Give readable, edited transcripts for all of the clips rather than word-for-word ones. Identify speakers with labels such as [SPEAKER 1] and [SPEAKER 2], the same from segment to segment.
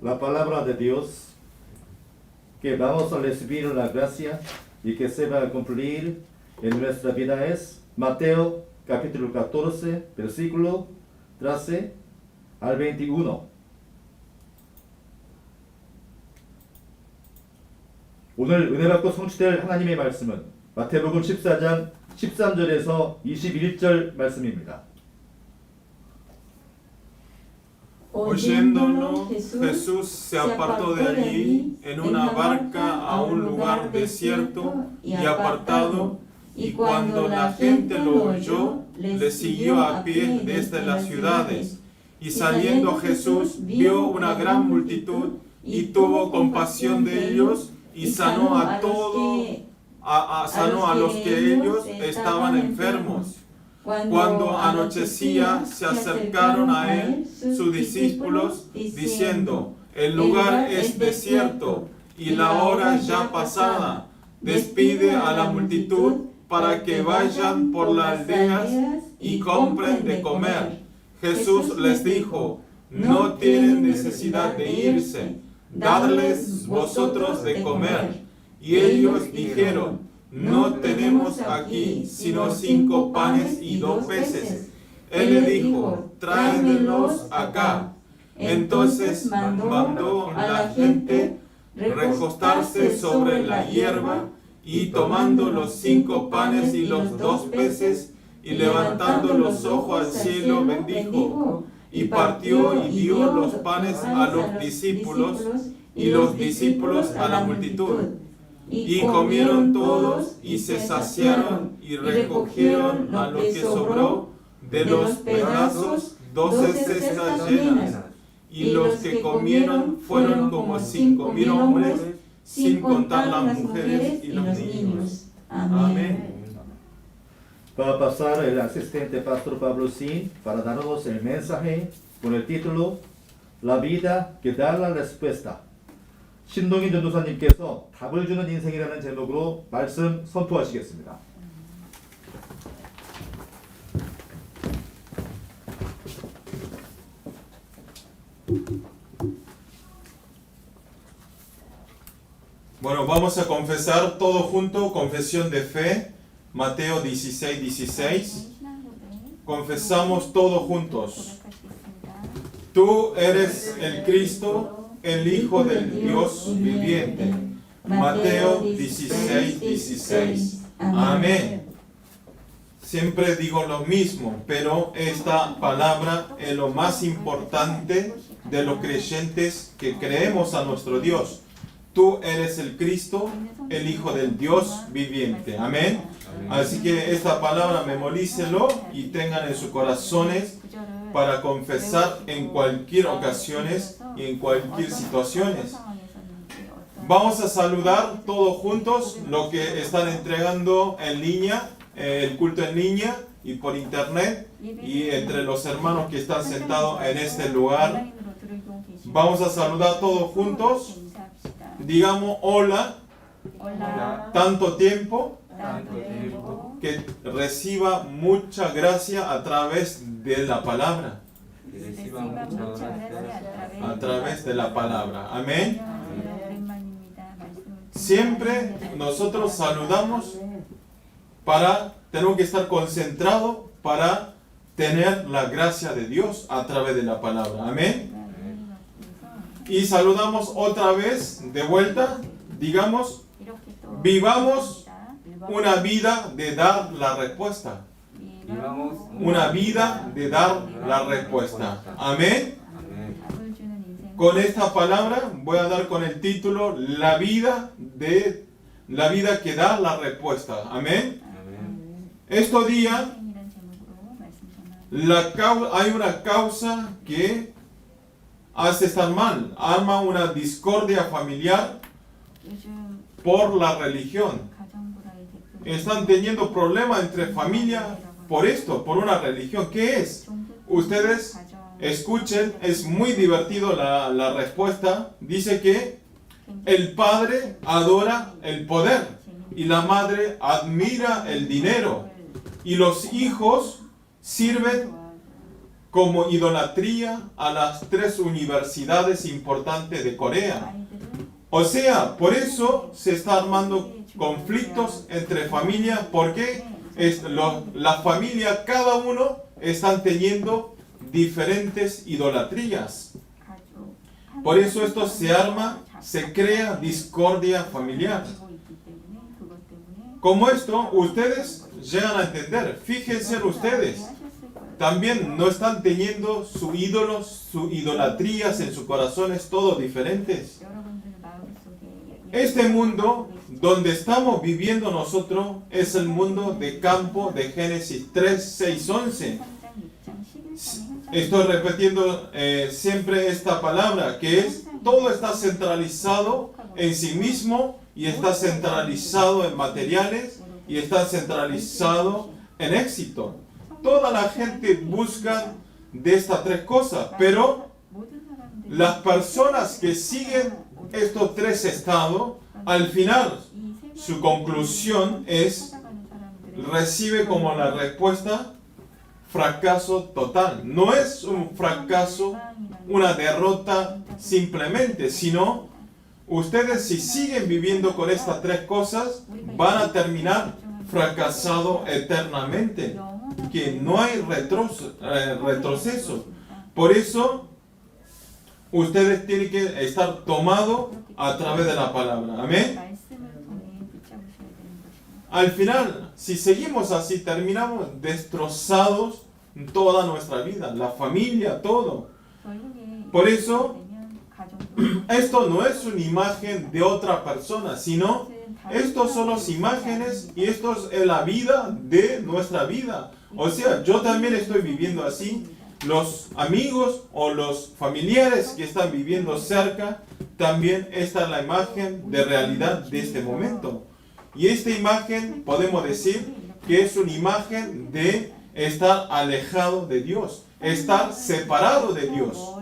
[SPEAKER 1] La palabra de Dios que vamos a recibir la gracia y que se va a cumplir en nuestra vida es Mateo capítulo 14 versículo 13 al 21. 오늘 은혜 받고 성취될 하나님의 말씀은 마태복음 14장 13절에서 21절 말씀입니다.
[SPEAKER 2] Oyéndolo, Jesús se apartó de allí en una barca a un lugar desierto y apartado, y cuando la gente lo oyó, le siguió a pie desde las ciudades. Y saliendo Jesús vio una gran multitud y tuvo compasión de ellos y sanó a los que ellos estaban enfermos. Cuando anochecía, se acercaron a él sus discípulos, diciendo: el lugar es desierto y la hora ya pasada. Despide a la multitud para que vayan por las aldeas y compren de comer. Jesús les dijo: no tienen necesidad de irse, dadles vosotros de comer. Y ellos dijeron: no tenemos aquí sino 5 panes y 2 peces. Él le dijo: tráedenlos acá. Entonces mandó a la gente recostarse sobre la hierba, y tomando los 5 panes y los 2 peces, y levantando los ojos al cielo, bendijo, y partió y dio los panes a los discípulos, y los discípulos a la multitud. Y comieron todos y se saciaron y recogieron a lo que sobró de los pedazos 12 cestas llenas. Y los que comieron fueron como 5,000 hombres, sin contar las mujeres y los niños. Amén.
[SPEAKER 1] Va a pasar el asistente pastor Pablo Sin para darnos el mensaje con el título La vida que da la respuesta. 신동인 전도사님께서 답을 주는 인생이라는 제목으로 말씀 선포하시겠습니다.
[SPEAKER 2] Bueno, vamos a confesar todo junto, confesión de fe, Mateo 16:16. Confesamos todos juntos. Tú eres el Cristo, el Hijo del Dios viviente. Mateo 16:16. Amén. Siempre digo lo mismo, pero esta palabra es lo más importante de los creyentes que creemos a nuestro Dios. Tú eres el Cristo, el Hijo del Dios viviente. Amén. Así que esta palabra memoricelo y tengan en sus corazones para confesar en cualquier ocasiones y en cualquier situaciones. Vamos a saludar todos juntos los que están entregando en línea, el culto en línea y por internet, y entre los hermanos que están sentados en este lugar. Vamos a saludar todos juntos. Digamos hola.
[SPEAKER 3] Hola.
[SPEAKER 2] Tanto tiempo. Que reciba mucha gracia a través de la palabra. A través de la palabra. Amén. Siempre nosotros saludamos tenemos que estar concentrados para tener la gracia de Dios a través de la palabra. Amén. Y saludamos otra vez de vuelta. Digamos, vivamos una vida de dar la respuesta. Una vida de dar la respuesta. Amén. Con esta palabra voy a dar con el título La vida que da la respuesta. Amén. Estos días hay una causa que hace estar mal. Arma una discordia familiar por la religión. Están teniendo problemas entre familias por esto, por una religión. ¿Qué es? Ustedes escuchen, es muy divertido la respuesta. Dice que el padre adora el poder y la madre admira el dinero, y los hijos sirven como idolatría a las 3 universidades importantes de Corea. O sea, por eso se está armando conflictos entre familias, porque la familia, cada uno están teniendo diferentes idolatrías. Por eso esto se arma, se crea discordia familiar. Como esto, ustedes llegan a entender. Fíjense ustedes, también no están teniendo sus ídolos, sus idolatrías en sus corazones, todos diferentes. Este mundo donde estamos viviendo nosotros es el mundo de campo de Génesis 3, 6, 11. Estoy repitiendo siempre esta palabra, que es, todo está centralizado en sí mismo, y está centralizado en materiales, y está centralizado en éxito. Toda la gente busca de estas 3 cosas, pero las personas que siguen estos 3 estados, al final su conclusión es, recibe como la respuesta fracaso total. No es un fracaso, una derrota simplemente, sino ustedes, si siguen viviendo con estas 3 cosas, van a terminar fracasado eternamente, que no hay retroceso. Por eso ustedes tienen que estar tomados a través de la palabra. Amén. Al final, si seguimos así, terminamos destrozados toda nuestra vida, la familia, todo. Por eso, esto no es una imagen de otra persona, sino estos son las imágenes, y esto es la vida de nuestra vida. O sea, yo también estoy viviendo así. Los amigos o los familiares que están viviendo cerca, también esta es la imagen de realidad de este momento. Y esta imagen podemos decir que es una imagen de estar alejado de Dios, estar separado de Dios.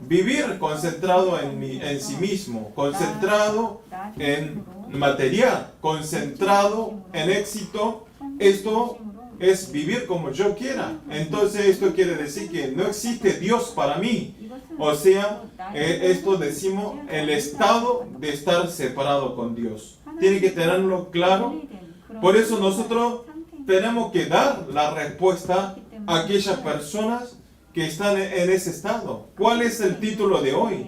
[SPEAKER 2] Vivir concentrado en sí mismo, concentrado en material, concentrado en éxito. Esto es vivir como yo quiera. Entonces esto quiere decir que no existe Dios para mí. O sea, esto decimos el estado de estar separado con Dios. Tiene que tenerlo claro. Por eso nosotros tenemos que dar la respuesta a aquellas personas que están en ese estado. ¿Cuál es el título de hoy?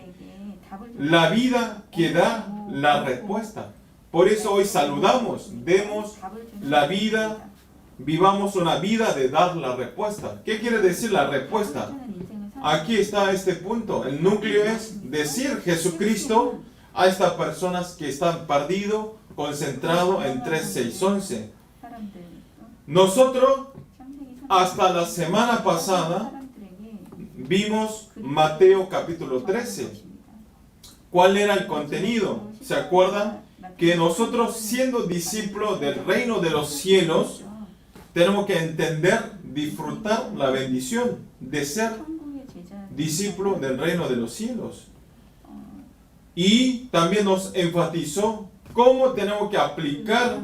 [SPEAKER 2] La vida que da la respuesta. Por eso hoy saludamos, demos la vida, vivamos una vida de dar la respuesta. ¿Qué quiere decir la respuesta? Aquí está este punto. El núcleo es decir Jesucristo a estas personas que están perdidos, concentrados en 3, 6, 11. Nosotros, hasta la semana pasada, vimos Mateo capítulo 13. ¿Cuál era el contenido? ¿Se acuerdan? Que nosotros, siendo discípulos del reino de los cielos, tenemos que entender, disfrutar la bendición de ser discípulos del reino de los cielos. Y también nos enfatizó cómo tenemos que aplicar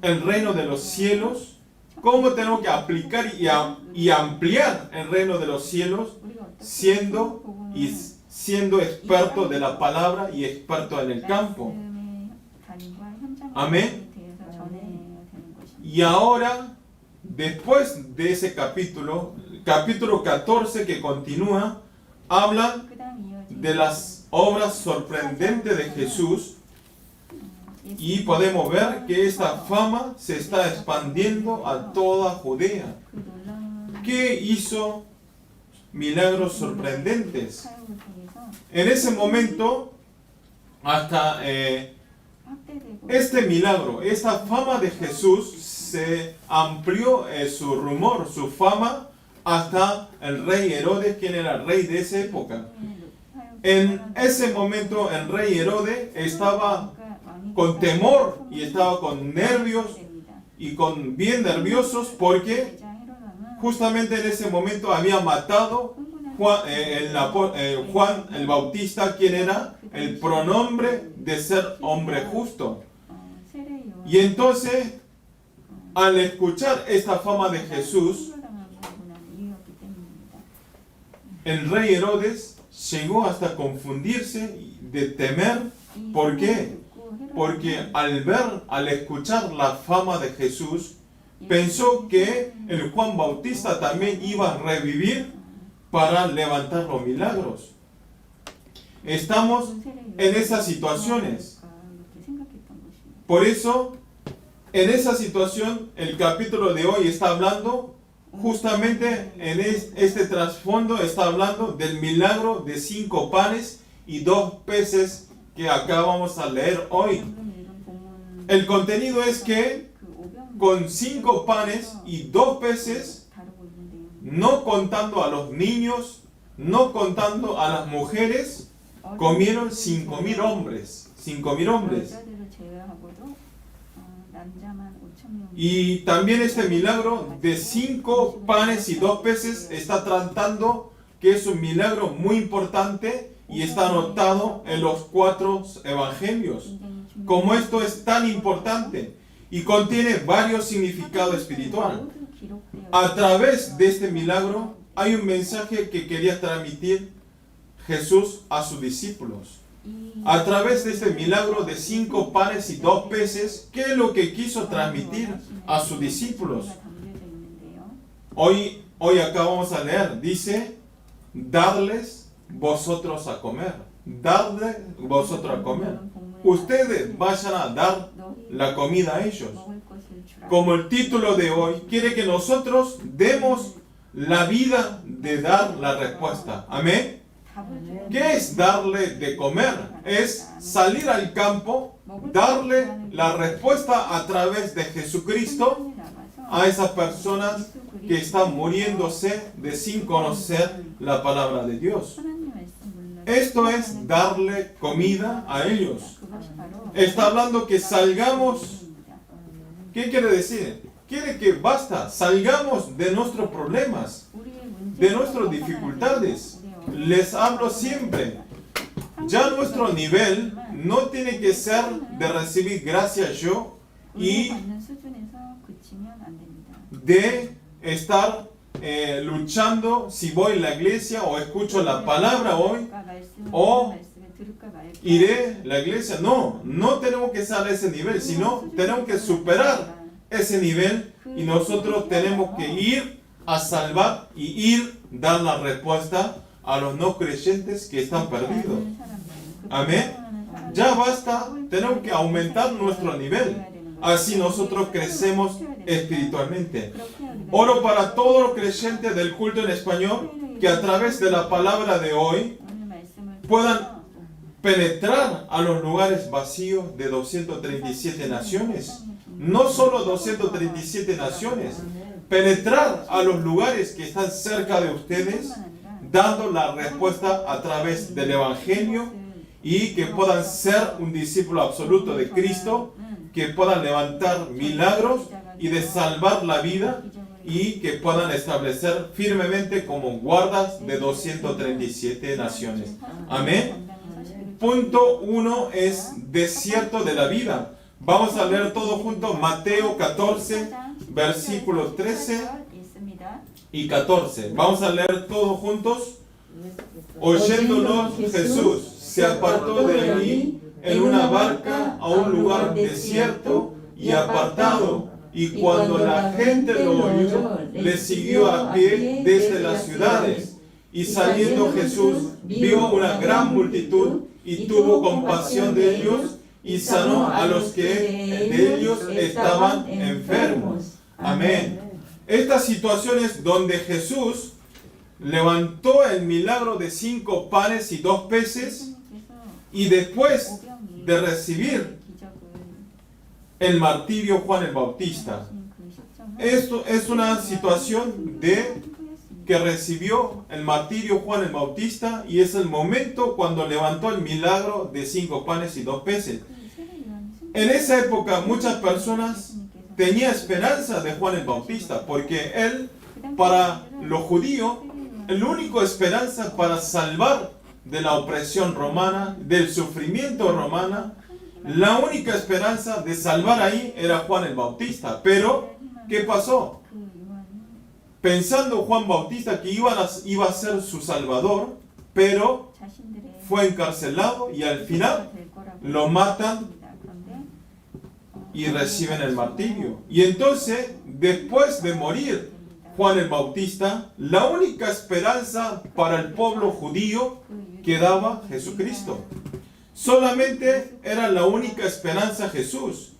[SPEAKER 2] el reino de los cielos, cómo tenemos que aplicar y ampliar el reino de los cielos, siendo experto de la palabra y experto en el campo. Amén. Y ahora, después de ese capítulo 14 que continúa, habla de las obras sorprendentes de Jesús, y podemos ver que esta fama se está expandiendo a toda Judea. ¿Qué hizo? Milagros sorprendentes. En ese momento, hasta este milagro, esta fama de Jesús se amplió, su rumor, su fama, hasta el rey Herodes, quien era el rey de esa época. En ese momento el rey Herodes estaba con temor y estaba con nervios y bien nerviosos, porque justamente en ese momento había matado Juan el Bautista, quien era el pronombre de ser hombre justo. Y entonces, al escuchar esta fama de Jesús, el rey Herodes llegó hasta confundirse de temer. ¿Por qué? Porque al escuchar la fama de Jesús, pensó que el Juan Bautista también iba a revivir para levantar los milagros. Estamos en esas situaciones. Por eso, en esa situación, el capítulo de hoy está hablando, justamente en este trasfondo, está hablando del milagro de 5 panes y 2 peces que acá vamos a leer hoy. El contenido es que con 5 panes y 2 peces, no contando a los niños, no contando a las mujeres, comieron 5.000 hombres. 5.000 hombres. Y también este milagro de 5 panes y 2 peces está tratando que es un milagro muy importante y está anotado en los 4 evangelios. Como esto es tan importante y contiene varios significados espirituales. A través de este milagro hay un mensaje que quería transmitir Jesús a sus discípulos. A través de este milagro de 5 panes y 2 peces, ¿qué es lo que quiso transmitir a sus discípulos? Hoy acá vamos a leer, dice, dadles vosotros a comer. Dadles vosotros a comer. Ustedes vayan a dar la comida a ellos. Como el título de hoy quiere que nosotros demos la vida de dar la respuesta. Amén. ¿Qué es darle de comer? Es salir al campo, darle la respuesta a través de Jesucristo a esas personas que están muriéndose de sin conocer la palabra de Dios. Esto es darle comida a ellos. Está hablando que salgamos. ¿Qué quiere decir? Quiere que basta, salgamos de nuestros problemas, de nuestras dificultades. Les hablo siempre. Ya nuestro nivel no tiene que ser de recibir gracias yo y de estar luchando si voy a la iglesia o escucho la palabra hoy o iré a la iglesia. No tenemos que estar a ese nivel, sino tenemos que superar ese nivel y nosotros tenemos que ir a salvar y ir a dar la respuesta a los no creyentes que están perdidos. Amén. Ya basta, tenemos que aumentar nuestro nivel. Así nosotros crecemos espiritualmente. Oro para todos los creyentes del culto en español que a través de la palabra de hoy puedan penetrar a los lugares vacíos de 237 naciones. No solo 237 naciones, penetrar a los lugares que están cerca de ustedes, dando la respuesta a través del Evangelio y que puedan ser un discípulo absoluto de Cristo, que puedan levantar milagros y de salvar la vida y que puedan establecer firmemente como guardas de 237 naciones. Amén. Punto 1 es desierto de la vida. Vamos a leer todo junto Mateo 14, versículos 13 y 14. Vamos a leer todos juntos. Oyéndolo, Jesús se apartó de allí en una barca a un lugar desierto y apartado, y cuando la gente lo oyó, le siguió a pie desde las ciudades. Y saliendo Jesús vio una gran multitud y tuvo compasión de ellos y sanó a los que de ellos estaban enfermos. Amén. Estas situaciones donde Jesús levantó el milagro de 5 panes y 2 peces y después de recibir el martirio Juan el Bautista. Esto es una situación que recibió el martirio Juan el Bautista y es el momento cuando levantó el milagro de 5 panes y 2 peces. En esa época muchas personas tenían esperanza de Juan el Bautista porque él, para los judíos, la única esperanza para salvar de la opresión romana, del sufrimiento romana, la única esperanza de salvar ahí era Juan el Bautista. Pero, ¿qué pasó? pensando Juan Bautista que iba a ser su salvador, pero fue encarcelado y al final lo matan y reciben el martirio. Y entonces, después de morir Juan el Bautista, la única esperanza para el pueblo judío quedaba Jesucristo. Solamente era la única esperanza Jesús.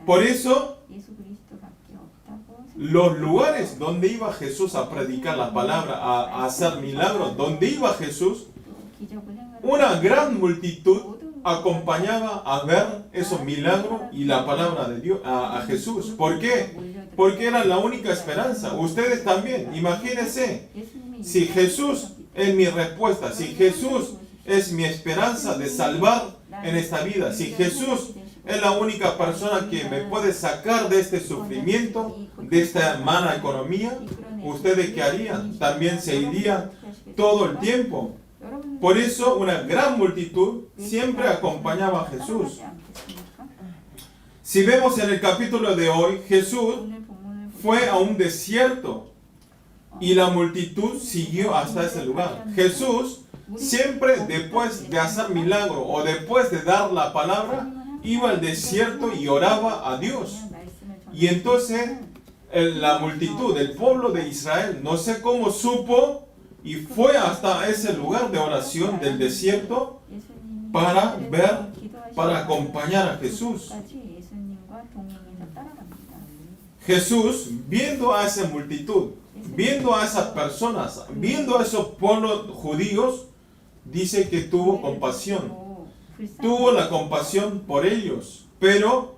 [SPEAKER 2] Por eso, los lugares donde iba Jesús a predicar la palabra, a hacer milagros, donde iba Jesús, una gran multitud acompañaba a ver esos milagros y la palabra de Dios a Jesús. ¿Por qué? Porque era la única esperanza. Ustedes también, imagínense, si Jesús es mi respuesta, si Jesús es mi esperanza de salvar en esta vida, si Jesús es la única persona que me puede sacar de este sufrimiento, de esta mala economía, ¿ustedes qué harían? También se irían todo el tiempo. Por eso una gran multitud siempre acompañaba a Jesús. Si vemos en el capítulo de hoy, Jesús fue a un desierto y la multitud siguió hasta ese lugar. Jesús siempre después de hacer milagro o después de dar la palabra, iba al desierto y oraba a Dios. Y entonces la multitud, el pueblo de Israel, no sé cómo supo y fue hasta ese lugar de oración del desierto para ver, para acompañar a Jesús. Jesús, viendo a esa multitud, viendo a esas personas, viendo a esos pueblos judíos, dice que tuvo compasión. Tuvo la compasión por ellos. Pero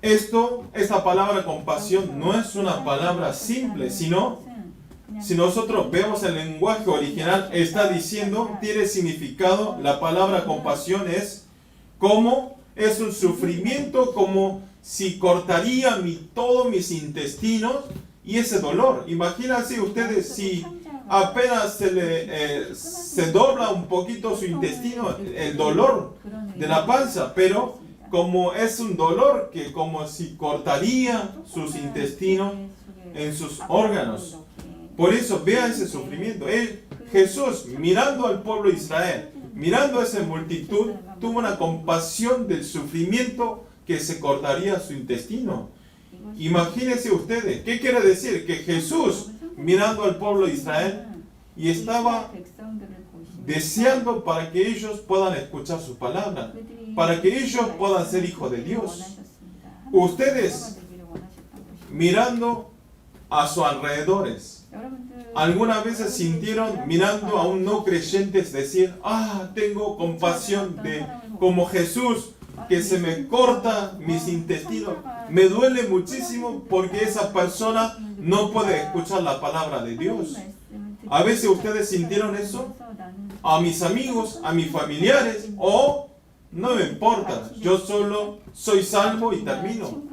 [SPEAKER 2] esta palabra compasión no es una palabra simple, sino, si nosotros vemos el lenguaje original, está diciendo, tiene significado, la palabra compasión es como, es un sufrimiento como si cortaría todos mis intestinos y ese dolor. Imagínense ustedes si apenas se dobla un poquito su intestino, el dolor de la panza, pero como es un dolor que como si cortaría sus intestinos en sus órganos. Por eso vea ese sufrimiento. Jesús, mirando al pueblo de Israel, mirando a esa multitud, tuvo una compasión del sufrimiento que se cortaría su intestino. Imagínense ustedes, ¿qué quiere decir? Que Jesús, mirando al pueblo de Israel, y estaba deseando para que ellos puedan escuchar su palabra, para que ellos puedan ser hijos de Dios. Ustedes, mirando a sus alrededores, algunas veces sintieron, mirando a un no creyente, decir, tengo compasión de como Jesús, que se me corta mis intestinos, me duele muchísimo porque esa persona no puede escuchar la palabra de Dios. A veces ustedes sintieron eso, a mis amigos, a mis familiares, o no me importa, yo solo soy salvo y termino.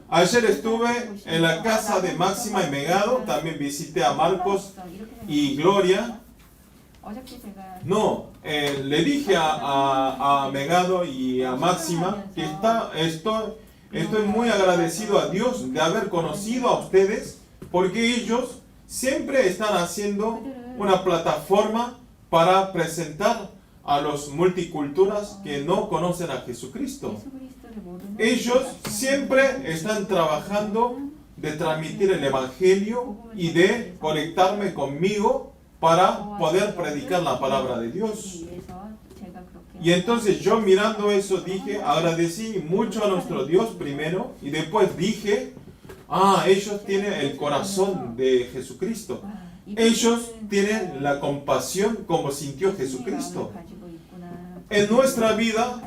[SPEAKER 2] Ayer estuve en la casa de Máxima y Megado, también visité a Marcos y Gloria. No, le dije a Megado y a Máxima que estoy muy agradecido a Dios de haber conocido a ustedes, porque ellos siempre están haciendo una plataforma para presentar a los multiculturas que no conocen a Jesucristo. Ellos siempre están trabajando de transmitir el Evangelio y de conectarme conmigo para poder predicar la palabra de Dios. Y entonces yo mirando eso dije, agradecí mucho a nuestro Dios primero, y después dije, ellos tienen el corazón de Jesucristo. Ellos tienen la compasión como sintió Jesucristo. En nuestra vida,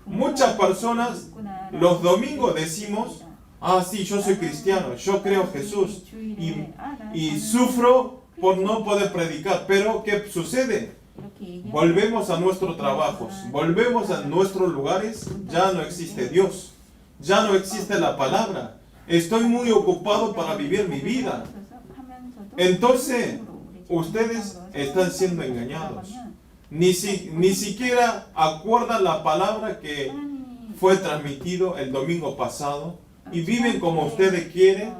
[SPEAKER 2] muchas personas los domingos decimos, sí, yo soy cristiano, yo creo en Jesús y sufro por no poder predicar. Pero ¿qué sucede? Volvemos a nuestros trabajos, volvemos a nuestros lugares, ya no existe Dios, ya no existe la palabra. Estoy muy ocupado para vivir mi vida. Entonces, ustedes están siendo engañados. Ni siquiera acuerdan la palabra que fue transmitido el domingo pasado y viven como ustedes quieren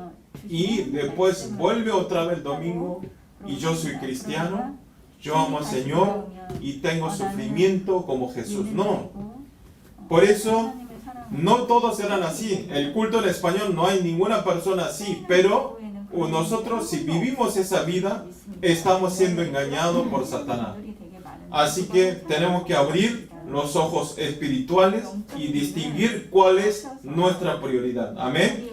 [SPEAKER 2] y después vuelve otra vez el domingo y yo soy cristiano, yo amo al Señor y tengo sufrimiento como Jesús. No. Por eso, no todos eran así. El culto en español no hay ninguna persona así, pero nosotros si vivimos esa vida, estamos siendo engañados por Satanás. Así que tenemos que abrir los ojos espirituales y distinguir cuál es nuestra prioridad. Amén.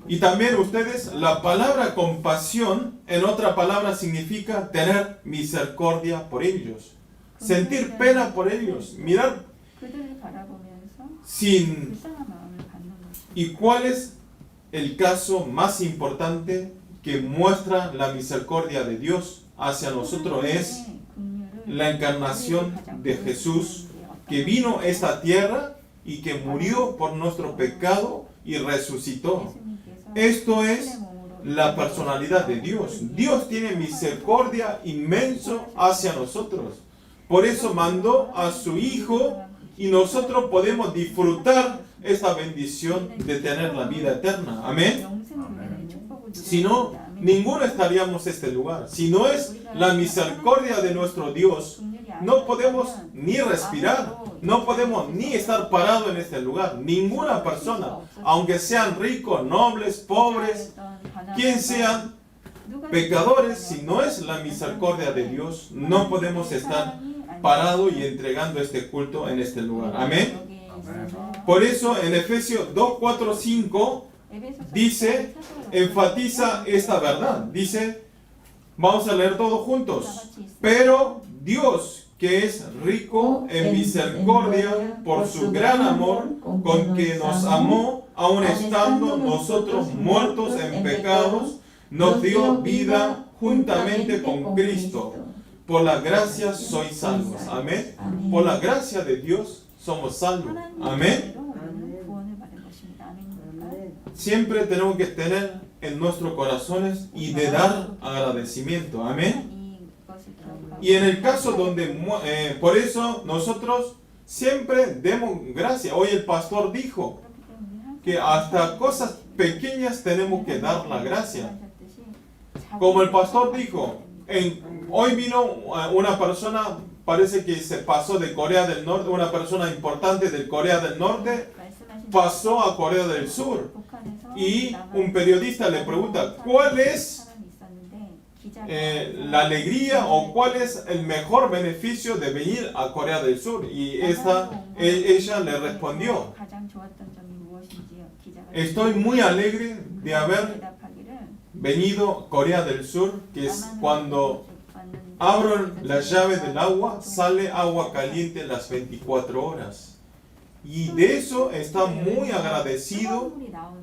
[SPEAKER 2] Y también ustedes, la palabra compasión, en otra palabra, significa tener misericordia por ellos. Sentir pena por ellos. Mirar sin... ¿Y cuál es el caso más importante que muestra la misericordia de Dios hacia nosotros? Es la encarnación de Jesús, que vino a esta tierra y que murió por nuestro pecado y resucitó. Esto es la personalidad de Dios. Dios tiene misericordia inmenso hacia nosotros. Por eso mandó a su Hijo y nosotros podemos disfrutar esta bendición de tener la vida eterna. Amén. Si no, ninguno estaríamos en este lugar. Si no es la misericordia de nuestro Dios, no podemos ni respirar, no podemos ni estar parados en este lugar. Ninguna persona, aunque sean ricos, nobles, pobres, quien sean pecadores, si no es la misericordia de Dios, no podemos estar parados y entregando este culto en este lugar. Amén. Por eso en Efesios 2, 4, 5 dice, enfatiza esta verdad. Dice, vamos a leer todos juntos. Pero Dios, que es rico en misericordia por su gran amor con que nos amó, aun estando nosotros muertos en pecados, nos dio vida juntamente con Cristo. Por la gracia sois salvos. Amén. Por la gracia de Dios somos salvos. Amén. Siempre tenemos que tener en nuestros corazones y de dar agradecimiento. Amén. Y en el caso donde, por eso nosotros siempre demos gracias. Hoy el pastor dijo que hasta cosas pequeñas tenemos que dar la gracia. Como el pastor dijo, hoy vino una persona, parece que se pasó de Corea del Norte, una persona importante de Corea del Norte, pasó a Corea del Sur. Y un periodista le pregunta, ¿cuál es la alegría o cuál es el mejor beneficio de venir a Corea del Sur? Y ella le respondió, estoy muy alegre de haber venido a Corea del Sur, que es cuando abro la llave del agua, sale agua caliente las 24 horas. Y de eso está muy agradecido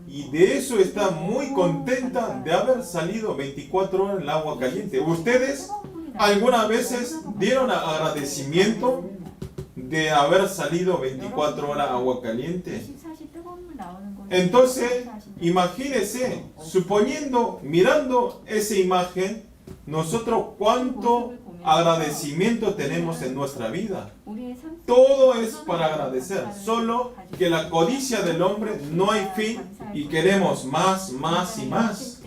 [SPEAKER 2] y de eso está muy contenta de haber salido 24 horas en el agua caliente. ¿Ustedes algunas veces dieron agradecimiento de haber salido 24 horas agua caliente? Entonces, imagínense, suponiendo, mirando esa imagen, nosotros cuánto agradecimiento tenemos en nuestra vida. Todo es para agradecer, solo que la codicia del hombre no hay fin y queremos más, más y más.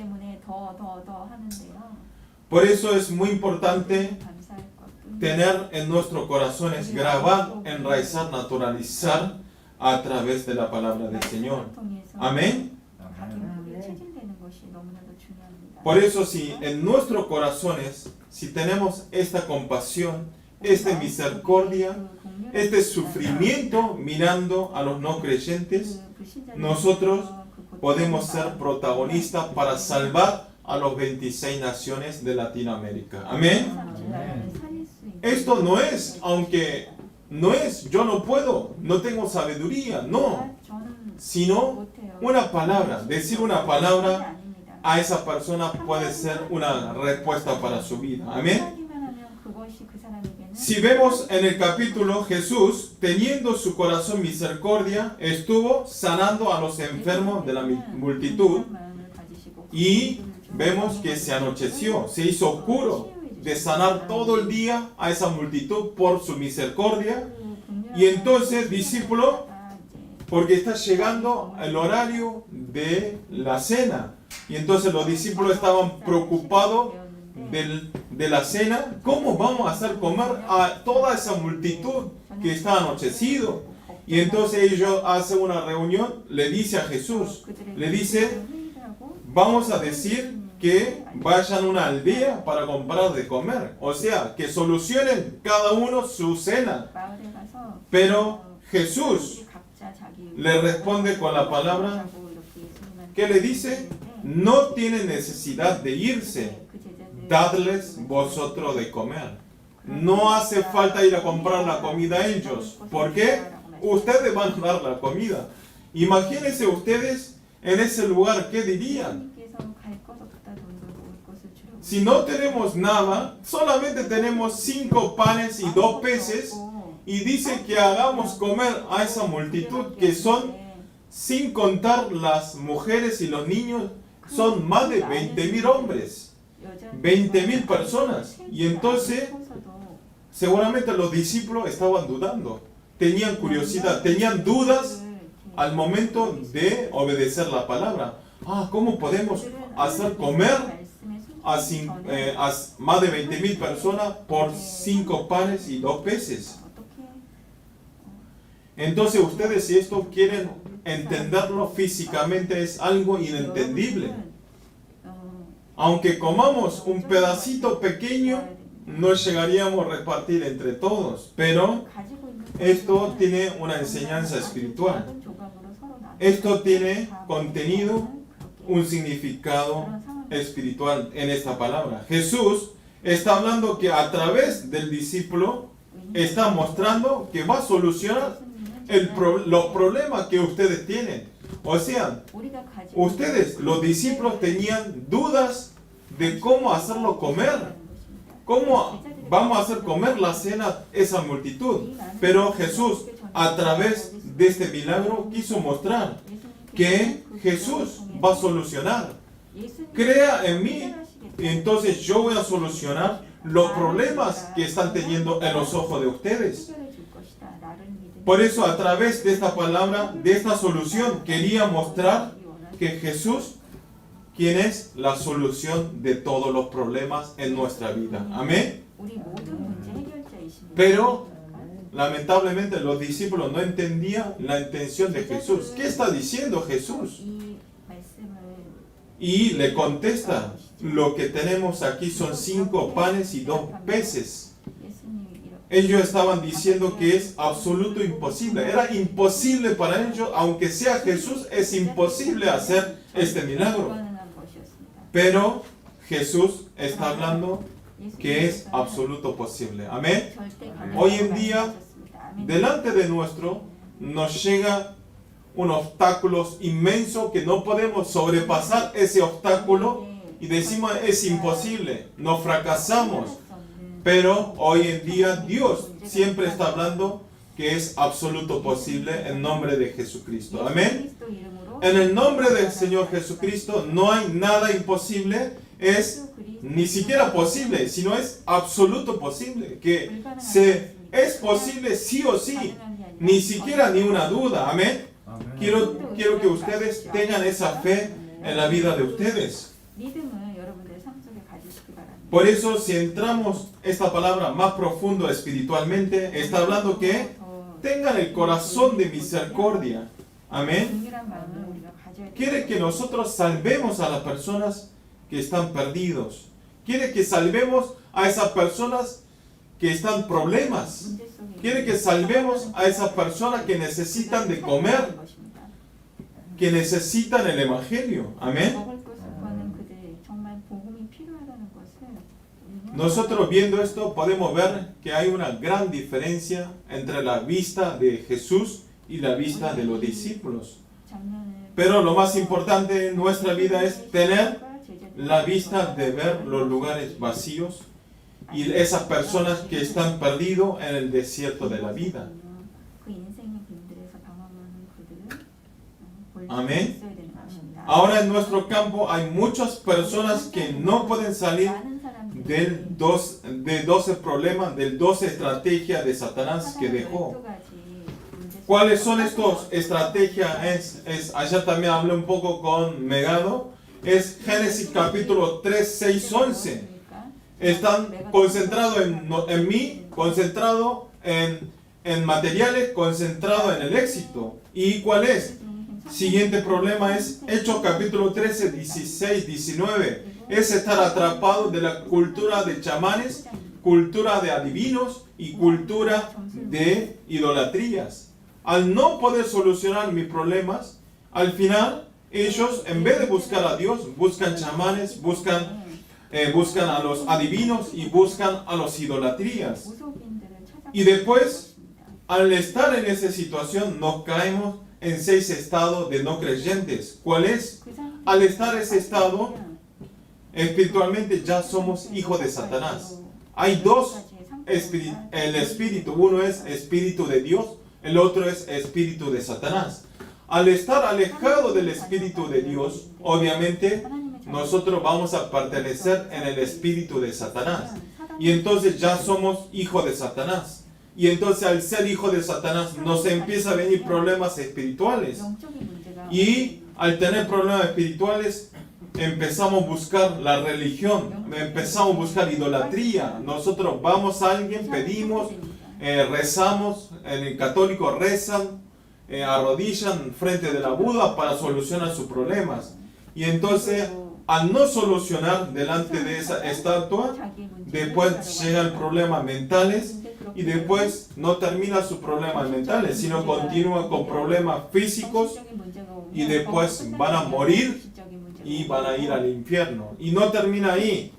[SPEAKER 2] Por eso es muy importante tener en nuestros corazones, grabar, enraizar, naturalizar a través de la palabra del Señor. Amén. Por eso si en nuestros corazones, si tenemos esta compasión, esta misericordia, este sufrimiento mirando a los no creyentes, nosotros podemos ser protagonistas para salvar a los 26 naciones de Latinoamérica. Amén. Esto no es, aunque no es, yo no puedo, no tengo sabiduría, no, sino una palabra, decir una palabra a esa persona puede ser una respuesta para su vida. Amén. Si vemos en el capítulo, Jesús, teniendo su corazón misericordia, estuvo sanando a los enfermos de la multitud y vemos que se anocheció, se hizo oscuro de sanar todo el día a esa multitud por su misericordia. Y entonces, discípulos, porque está llegando el horario de la cena. Y entonces los discípulos estaban preocupados de la cena. ¿Cómo vamos a hacer comer a toda esa multitud que está anochecido? Y entonces ellos hacen una reunión, le dice a Jesús, le dice, vamos a decir que vayan a una aldea para comprar de comer. O sea, que solucionen cada uno su cena. Pero Jesús le responde con la palabra que le dice, no tienen necesidad de irse, dadles vosotros de comer. No hace falta ir a comprar la comida a ellos. ¿Por qué? Ustedes van a dar la comida. Imagínense ustedes en ese lugar, ¿qué dirían? Si no tenemos nada, solamente tenemos 5 panes y 2 peces, y dice que hagamos comer a esa multitud que son, sin contar las mujeres y los niños, son más de 20.000 hombres, 20.000 personas. Y entonces, seguramente los discípulos estaban dudando, tenían curiosidad, tenían dudas al momento de obedecer la palabra. ¿Cómo podemos hacer comer a más de 20.000 personas por 5 panes y 2 peces? Entonces ustedes, si esto quieren entenderlo físicamente, es algo inentendible. Aunque comamos un pedacito pequeño, no llegaríamos a repartir entre todos. Pero esto tiene una enseñanza espiritual. Esto tiene contenido, un significado espiritual en esta palabra. Jesús está hablando que a través del discípulo está mostrando que va a solucionar los problemas que ustedes tienen. O sea, ustedes, los discípulos, tenían dudas de cómo hacerlo comer. ¿Cómo vamos a hacer comer la cena esa multitud? Pero Jesús, a través de este milagro, quiso mostrar que Jesús va a solucionar. Crea en mí, y entonces yo voy a solucionar los problemas que están teniendo en los ojos de ustedes. Por eso, a través de esta palabra, de esta solución, quería mostrar que Jesús, quien es la solución de todos los problemas en nuestra vida. Amén. Pero, lamentablemente, los discípulos no entendían la intención de Jesús. ¿Qué está diciendo Jesús? Y le contesta, lo que tenemos aquí son 5 panes y 2 peces. Ellos estaban diciendo que es absoluto imposible. Era imposible para ellos, aunque sea Jesús, es imposible hacer este milagro. Pero Jesús está hablando que es absoluto posible. Amén. Hoy en día, delante de nuestro, nos llega un obstáculo inmenso que no podemos sobrepasar ese obstáculo y decimos es imposible, nos fracasamos. Pero hoy en día Dios siempre está hablando que es absoluto posible en nombre de Jesucristo. Amén. En el nombre del Señor Jesucristo no hay nada imposible, es ni siquiera posible, sino es absoluto posible, que es posible sí o sí, ni siquiera ni una duda. Amén. Quiero que ustedes tengan esa fe en la vida de ustedes. Por eso, si entramos esta palabra más profundo espiritualmente, está hablando que tengan el corazón de misericordia. Amén. Quiere que nosotros salvemos a las personas que están perdidos. Quiere que salvemos a esas personas que están en problemas. Quiere que salvemos a esas personas que necesitan de comer, que necesitan el Evangelio. Amén. Nosotros viendo esto podemos ver que hay una gran diferencia entre la vista de Jesús y la vista de los discípulos. Pero lo más importante en nuestra vida es tener la vista de ver los lugares vacíos y esas personas que están perdidos en el desierto de la vida. Amén. Ahora en nuestro campo hay muchas personas que no pueden salir de 12 problemas, del 12 estrategias de Satanás que dejó. ¿Cuáles son estas estrategias? Ayer también hablé un poco con Megado. Es Génesis capítulo 3, 6, 11. Están concentrados en mí, concentrado en materiales, concentrado en el éxito. ¿Y cuál es? Siguiente problema es Hechos capítulo 13, 16, 19. Es estar atrapado de la cultura de chamanes, cultura de adivinos y cultura de idolatrías. Al no poder solucionar mis problemas, al final ellos, en vez de buscar a Dios, buscan chamanes, buscan a los adivinos y buscan a los idolatrías. Y después, al estar en esa situación, nos caemos en 6 estados de no creyentes. ¿Cuál es? Al estar en ese estado, espiritualmente ya somos hijos de Satanás. Hay dos el espíritu. Uno es espíritu de Dios, el otro es espíritu de Satanás. Al estar alejado del espíritu de Dios, obviamente nosotros vamos a pertenecer en el espíritu de Satanás. Y entonces ya somos hijos de Satanás. Y entonces al ser hijo de Satanás nos empieza a venir problemas espirituales. Y al tener problemas espirituales empezamos a buscar la religión, empezamos a buscar idolatría. Nosotros vamos a alguien, pedimos, rezamos, en el católico rezan, arrodillan frente de la Buda para solucionar sus problemas. Y entonces al no solucionar delante de esa estatua, después llegan problemas mentales y después no termina sus problemas mentales, sino continúa con problemas físicos y después van a morir y van a ir al infierno. Y no termina ahí,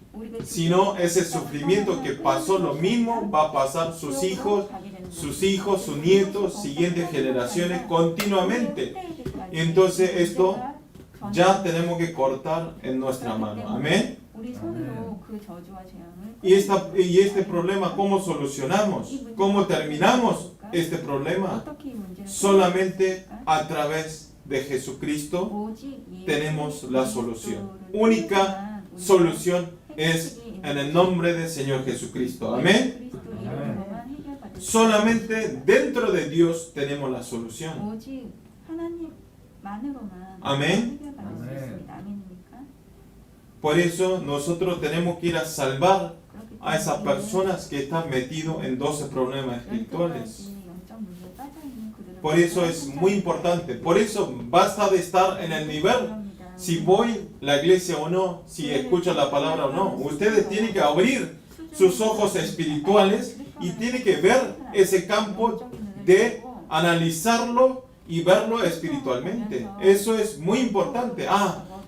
[SPEAKER 2] sino ese sufrimiento que pasó lo mismo va a pasar sus hijos, sus nietos, siguientes generaciones continuamente. Y entonces esto ya tenemos que cortar en nuestra mano. Amén. Y este problema, ¿cómo solucionamos? ¿Cómo terminamos este problema? Solamente a través de Jesucristo tenemos la solución. Única solución es en el nombre del Señor Jesucristo. Amén. Solamente dentro de Dios tenemos la solución. Amén. Por eso nosotros tenemos que ir a salvar a esas personas que están metidos en 12 problemas espirituales. Por eso es muy importante. Por eso basta de estar en el nivel, si voy a la iglesia o no, si escucho la palabra o no. Ustedes tienen que abrir sus ojos espirituales y tienen que ver ese campo de analizarlo y verlo espiritualmente. Eso es muy importante.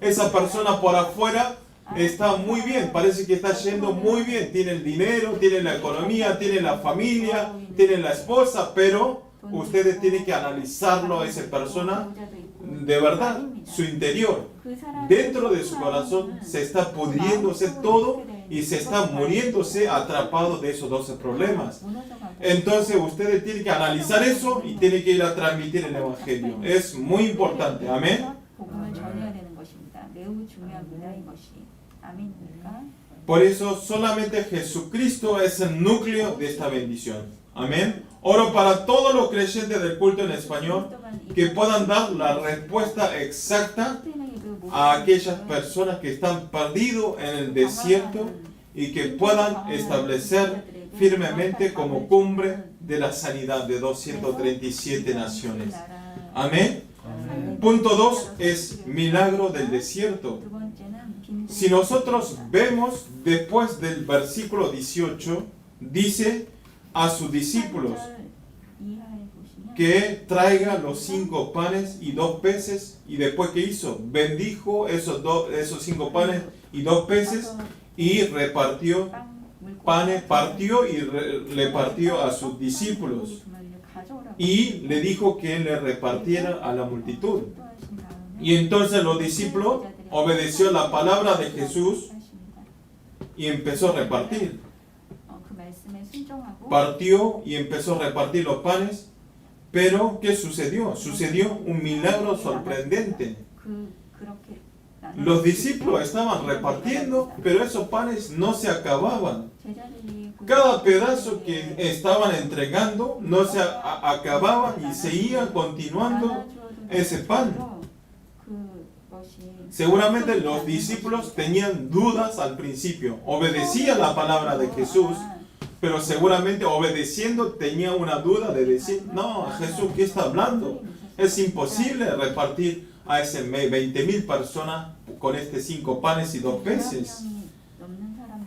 [SPEAKER 2] Esa persona por afuera está muy bien, parece que está yendo muy bien, tiene el dinero, tiene la economía, tiene la familia, tiene la esposa, pero ustedes tienen que analizarlo a esa persona de verdad, su interior. Dentro de su corazón se está pudriéndose todo y se está muriéndose atrapado de esos 12 problemas. Entonces ustedes tienen que analizar eso y tienen que ir a transmitir el Evangelio. Es muy importante. Amén. Por eso solamente Jesucristo es el núcleo de esta bendición. Amén. Oro para todos los creyentes del culto en español que puedan dar la respuesta exacta a aquellas personas que están perdidos en el desierto y que puedan establecer firmemente como cumbre de la sanidad de 237 naciones. Amén. Punto 2 es milagro del desierto. Si nosotros vemos después del versículo 18, dice a sus discípulos que traiga los 5 panes y 2 peces, y después ¿qué hizo? Bendijo esos 5 panes y 2 peces y repartió panes, partió y le partió a sus discípulos y le dijo que le repartiera a la multitud. Y entonces los discípulos obedeció la palabra de Jesús y empezó a repartir. Partió y empezó a repartir los panes, pero ¿qué sucedió? Sucedió un milagro sorprendente. Los discípulos estaban repartiendo, pero esos panes no se acababan. cada pedazo que estaban entregando no se acababa y seguía continuando ese pan. Seguramente los discípulos tenían dudas al principio. Obedecían la palabra de Jesús, pero seguramente obedeciendo tenía una duda de decir, no, Jesús, ¿qué está hablando? Es imposible repartir a ese 20,000 personas con 5 panes y 2 peces.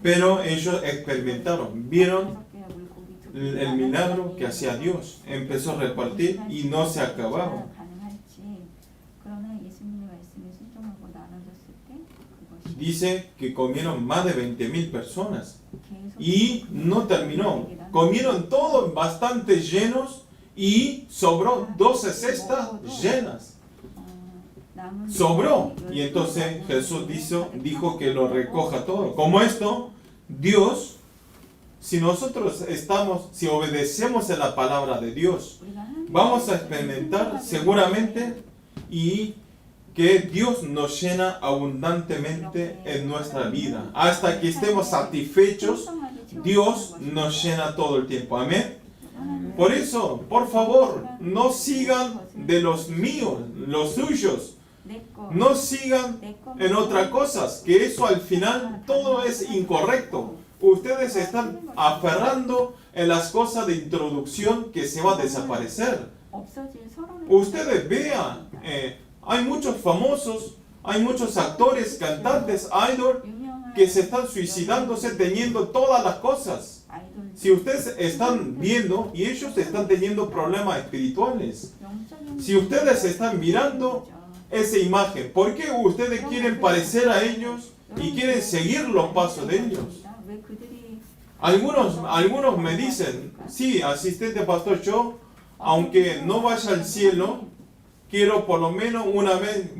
[SPEAKER 2] Pero ellos experimentaron, vieron el milagro que hacía Dios. Empezó a repartir y no se acababa. Dice que comieron más de 20,000 personas y no terminó. Comieron todos bastante llenos y sobró 12 cestas llenas. Sobró. Y entonces Jesús dijo que lo recoja todo. Como esto, Dios, si nosotros si obedecemos a la palabra de Dios, vamos a experimentar seguramente y que Dios nos llena abundantemente en nuestra vida. Hasta que estemos satisfechos, Dios nos llena todo el tiempo. Amén. Por eso, por favor, no sigan de los míos, los suyos. No sigan en otras cosas, que eso al final todo es incorrecto. Ustedes están aferrando en las cosas de introducción que se va a desaparecer. Ustedes vean, hay muchos famosos, hay muchos actores, cantantes, idol, que se están suicidándose teniendo todas las cosas. Si ustedes están viendo y ellos están teniendo problemas espirituales, si ustedes están mirando esa imagen, ¿por qué ustedes quieren parecer a ellos y quieren seguir los pasos de ellos? Algunos me dicen, sí, asistente pastor, yo, aunque no vaya al cielo, quiero por lo menos una vez,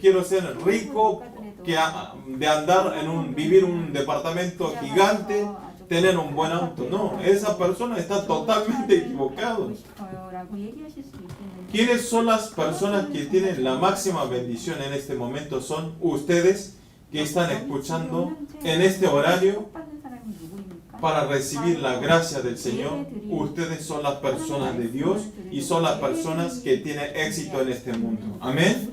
[SPEAKER 2] quiero ser rico, de andar vivir en un departamento gigante, tener un buen auto. No, esa persona está totalmente equivocada. ¿Quiénes son las personas que tienen la máxima bendición en este momento? Son ustedes que están escuchando en este horario para recibir la gracia del Señor. Ustedes son las personas de Dios y son las personas que tienen éxito en este mundo. Amén.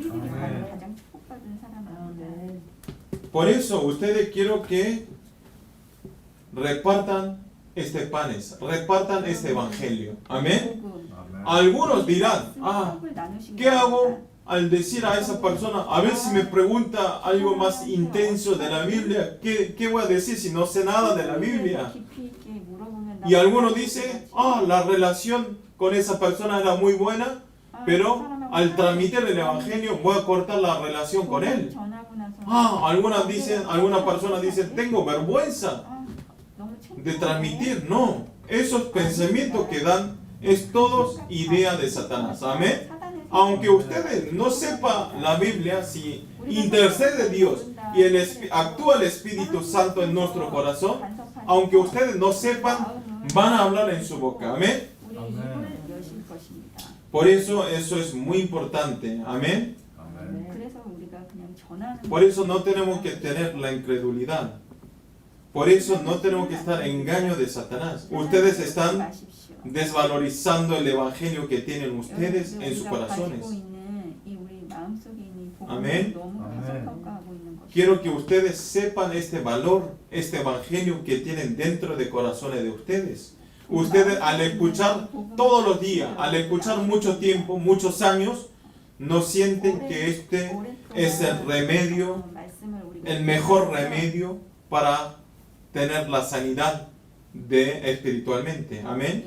[SPEAKER 2] Por eso ustedes quiero que repartan panes, repartan este evangelio. Amén. Algunos dirán, ¿qué hago al decir a esa persona? A ver si me pregunta algo más intenso de la Biblia. ¿Qué voy a decir si no sé nada de la Biblia? Y algunos dicen, la relación con esa persona era muy buena, pero al transmitir el evangelio voy a cortar la relación con él. Algunas personas dicen, tengo vergüenza de transmitir. No, esos pensamientos que dan es todos idea de Satanás. Amén. Aunque ustedes no sepan la Biblia, si intercede Dios y actúa el Espíritu Santo en nuestro corazón, aunque ustedes no sepan, van a hablar en su boca. Amén. Por eso es muy importante. Amén. Por eso no tenemos que tener la incredulidad. Por eso no tenemos que estar en engaño de Satanás. Ustedes están desvalorizando el evangelio que tienen ustedes en sus corazones. Amén. Quiero que ustedes sepan este valor, este evangelio que tienen dentro de corazones de ustedes. Ustedes al escuchar todos los días, al escuchar mucho tiempo, muchos años, no sienten que este es el remedio, el mejor remedio para tener la sanidad espiritualmente. Amén.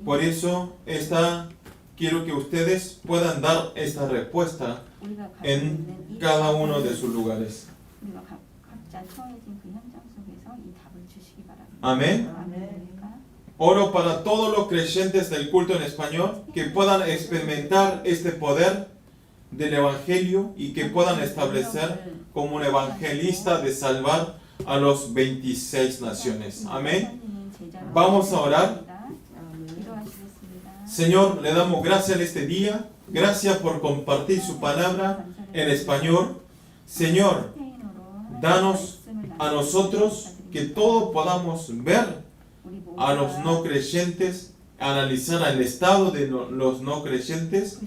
[SPEAKER 2] Por eso quiero que ustedes puedan dar esta respuesta en cada uno de sus lugares. Amén. Oro para todos los creyentes del culto en español que puedan experimentar este poder del evangelio y que puedan establecer como un evangelista de salvar a los 26 naciones. Amén. Vamos a orar. Señor, le damos gracias en este día. Gracias por compartir su palabra en español. Señor, danos a nosotros que todos podamos ver a los no creyentes, analizar el estado de los no creyentes,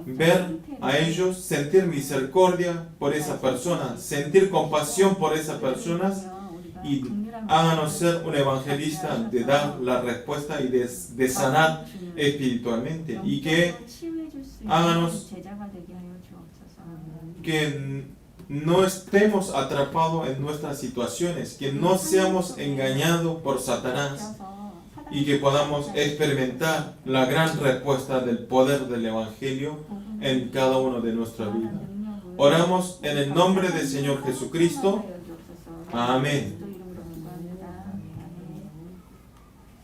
[SPEAKER 2] ver a ellos, sentir misericordia por esa persona, sentir compasión por esa persona y háganos ser un evangelista de dar la respuesta y de sanar espiritualmente, y que háganos que no estemos atrapados en nuestras situaciones, que no seamos engañados por Satanás y que podamos experimentar la gran respuesta del poder del Evangelio en cada uno de nuestras vidas. Oramos en el nombre del Señor Jesucristo. Amén.